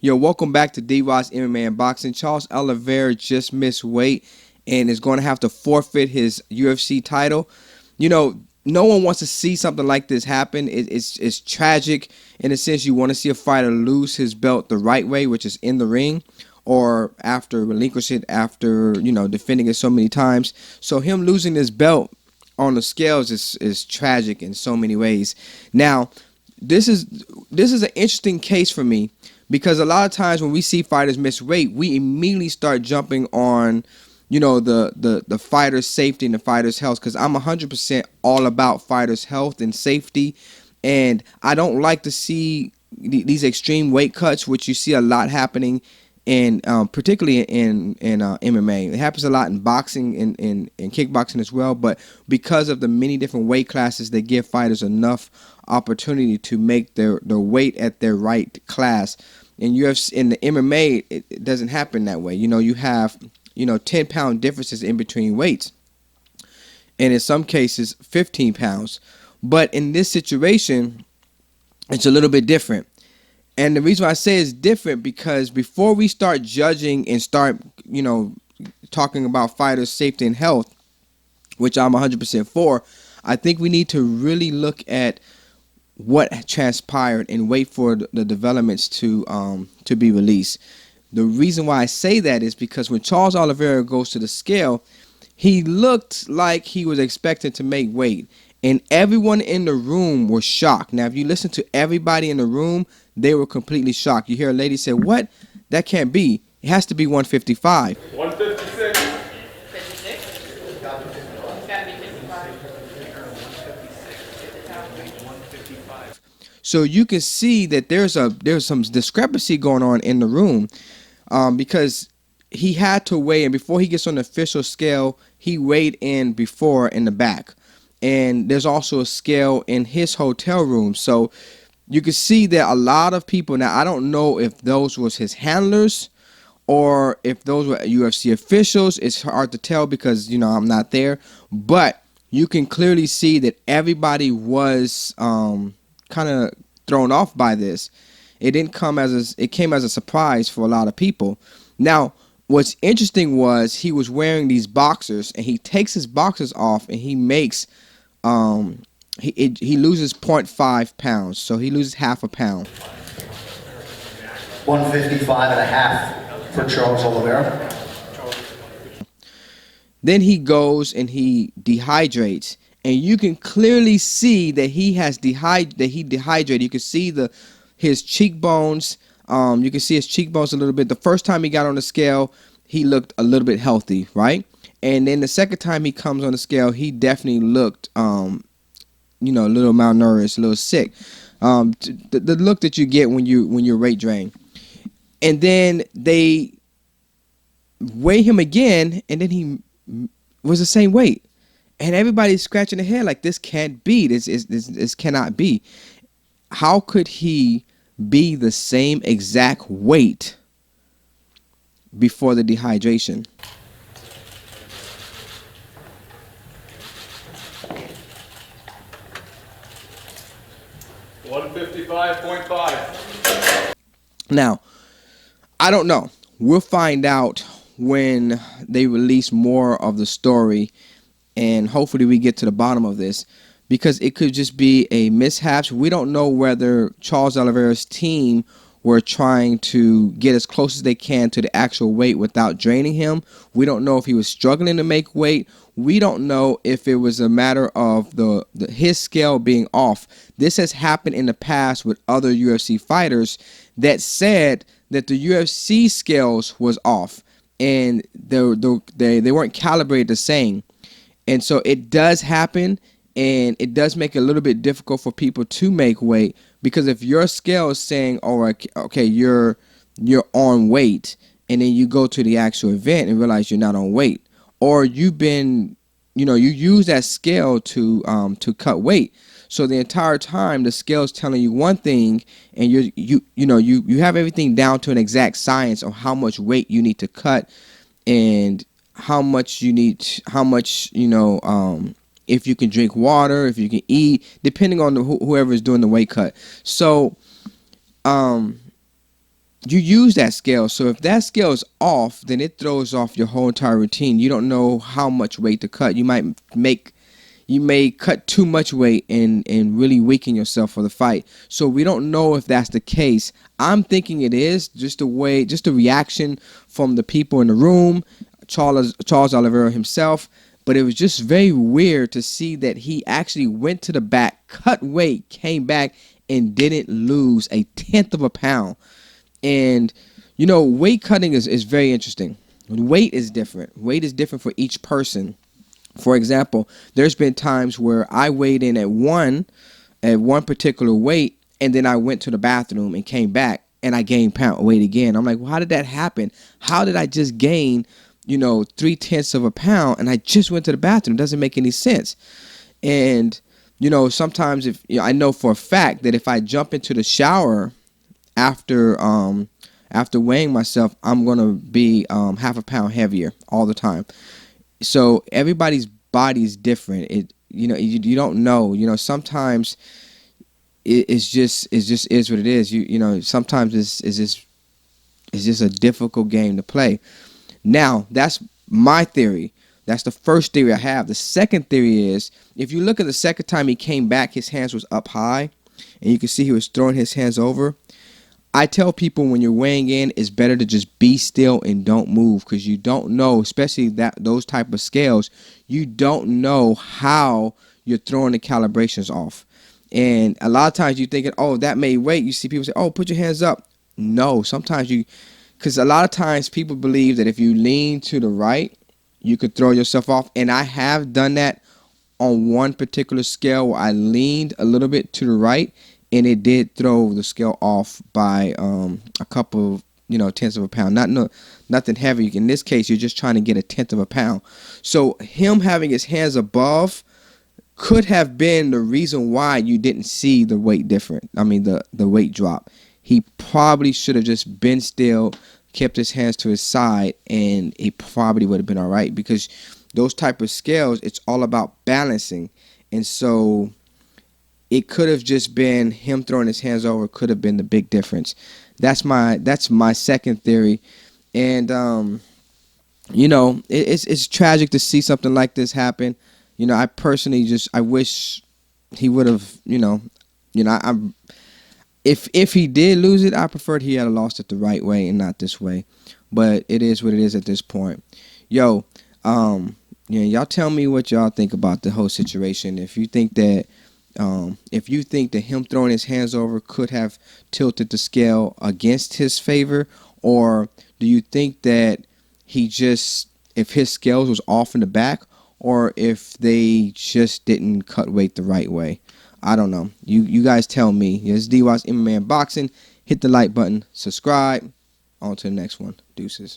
Yo, welcome back to DROD'S MMA and Boxing. Charles Oliveira just missed weight and is going to have to forfeit his UFC title. You know, no one wants to see something like this happen. It's tragic in a sense. You want to see a fighter lose his belt the right way, which is in the ring, or after relinquish it after, defending it so many times. So him losing his belt on the scales is tragic in so many ways. Now, this is an interesting case for me because a lot of times when we see fighters miss weight, we immediately start jumping on, the fighter's safety and the fighter's health, because I'm 100% all about fighters' health and safety, and I don't like to see these extreme weight cuts, which you see a lot happening in, particularly in MMA. It happens a lot in boxing and in kickboxing as well, but because of the many different weight classes, they give fighters enough opportunity to make their weight at their right class. In UFC, in the MMA, it doesn't happen that way. You have 10-pound differences in between weights, and in some cases 15 pounds. But in this situation, it's a little bit different. And the reason why I say it's different, because before we start judging and start, talking about fighters' safety and health, which I'm 100% for, I think we need to really look at what transpired and wait for the developments to be released. The reason why I say that is because when Charles Oliveira goes to the scale, he looked like he was expecting to make weight, and everyone in the room was shocked. Now, if you listen to everybody in the room, they were completely shocked. You hear a lady say, "What? That can't be. It has to be 155." 156. 56? It's got to be 55. So you can see that there's some discrepancy going on in the room, because he had to weigh in before he gets on the official scale. He weighed in before in the back, and there's also a scale in his hotel room. So you can see that a lot of people, now I don't know if those was his handlers or if those were UFC officials. It's hard to tell because I'm not there, but you can clearly see that everybody was kind of thrown off by this. It came as a surprise for a lot of people. Now, what's interesting was he was wearing these boxers, and he takes his boxers off, and he makes he loses 0.5 pounds, so he loses half a pound. 155 and a half for Charles Oliveira. Then he goes and he dehydrates, and you can clearly see that he dehydrated. You can see his cheekbones. You can see his cheekbones a little bit. The first time he got on the scale, he looked a little bit healthy, right? And then the second time he comes on the scale, he definitely looked, a little malnourished, a little sick. The look that you get when you're weight drained. And then they weigh him again, and then he was the same weight. And everybody's scratching their head like, this can't be. This cannot be. How could he be the same exact weight before the dehydration? $155.5. Now, I don't know. We'll find out when they release more of the story, and hopefully we get to the bottom of this, because it could just be a mishap. We don't know whether Charles Oliveira's team were trying to get as close as they can to the actual weight without draining him. We don't know if he was struggling to make weight. We don't know if it was a matter of his scale being off. This has happened in the past with other UFC fighters that said that the UFC scales was off, and they weren't calibrated the same. And so it does happen, and it does make it a little bit difficult for people to make weight, because if your scale is saying, oh, okay, you're on weight, and then you go to the actual event and realize you're not on weight, or you've been, you use that scale to cut weight. So the entire time the scale is telling you one thing, and you have everything down to an exact science of how much weight you need to cut, and how much if you can drink water, if you can eat, depending on whoever is doing the weight cut. So you use that scale. So if that scale is off, then it throws off your whole entire routine. You don't know how much weight to cut. You may cut too much weight and really weaken yourself for the fight. So we don't know if that's the case. I'm thinking it is, just the reaction from the people in the room, Charles Oliveira himself. But it was just very weird to see that he actually went to the back, cut weight, came back, and didn't lose a tenth of a pound. And, weight cutting is very interesting. Weight is different. Weight is different for each person. For example, there's been times where I weighed in at one particular weight, and then I went to the bathroom and came back, and I gained weight again. I'm like, well, how did that happen? How did I just gain, 0.3 of a pound, and I just went to the bathroom? It doesn't make any sense. And, sometimes I know for a fact that if I jump into the shower after weighing myself, I'm gonna be half a pound heavier all the time. So everybody's body is different. You don't know. Sometimes it's just is what it is. Sometimes it's just a difficult game to play. Now, that's my theory. That's the first theory I have. The second theory is, if you look at the second time he came back, his hands was up high, and you can see he was throwing his hands over. I tell people, when you're weighing in, it's better to just be still and don't move, because you don't know, especially those type of scales, you don't know how you're throwing the calibrations off. And a lot of times you're thinking, oh, that may weight. You see people say, oh, put your hands up. No, sometimes because a lot of times people believe that if you lean to the right, you could throw yourself off. And I have done that on one particular scale where I leaned a little bit to the right, and it did throw the scale off by a couple of, tenths of a pound. Nothing heavy. In this case, you're just trying to get a tenth of a pound. So him having his hands above could have been the reason why you didn't see the weight different. I mean, the weight drop. He probably should have just been still, kept his hands to his side, and he probably would have been all right, because those type of scales, it's all about balancing. And so it could have just been him throwing his hands over, could have been the big difference. That's my second theory. And it's tragic to see something like this happen. I personally I wish he would have, if he did lose it, I preferred he had lost it the right way and not this way. But it is what it is at this point. Y'all tell me what y'all think about the whole situation. If you think that him throwing his hands over could have tilted the scale against his favor, or do you think that if his scales was off in the back, or if they just didn't cut weight the right way? I don't know. You guys tell me. It's DROD'S MMA and Boxing. Hit the like button. Subscribe. On to the next one. Deuces.